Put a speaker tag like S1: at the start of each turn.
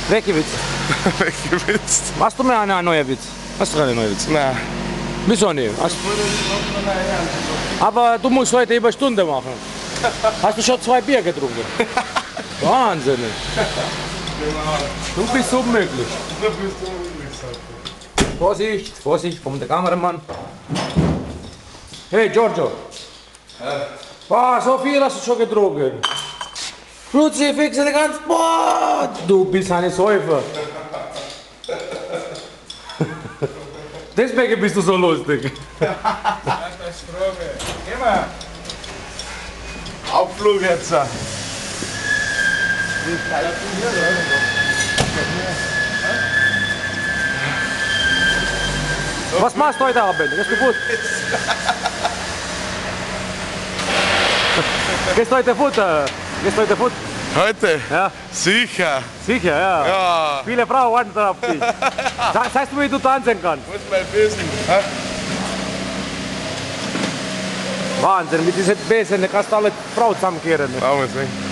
S1: Weggewitzt.
S2: Weggewitzt.
S1: Hast du mir einen neuen Witz? Hast du keine neuen Witz?
S2: Nein.
S1: Wieso nicht? Aber du musst heute über Stunde machen. Hast du schon 2 Bier getrunken? Wahnsinnig. Du bist unmöglich. Vorsicht, Vorsicht, kommt der Kameramann. Hey Giorgio. Boah, so viel hast du schon getrunken. Kruzifix, der ganz. Boah, du bist eine Säufer. Deswegen bist du so lustig.
S2: Immer. Abflug jetzt.
S1: Was machst du heute Abend? Gehst du gut? Gehst du heute Futter? Gehst du heute Futter?
S2: Heute?
S1: Ja.
S2: Sicher.
S1: Sicher, ja.
S2: Ja.
S1: Viele Frauen warten auf dich. Sagst du, wie du tanzen kannst?
S2: Muss mal wissen.
S1: Wahnsinn, mit diesen Besen kannst du alle Frauen zusammenkehren.
S2: Machen wir es nicht.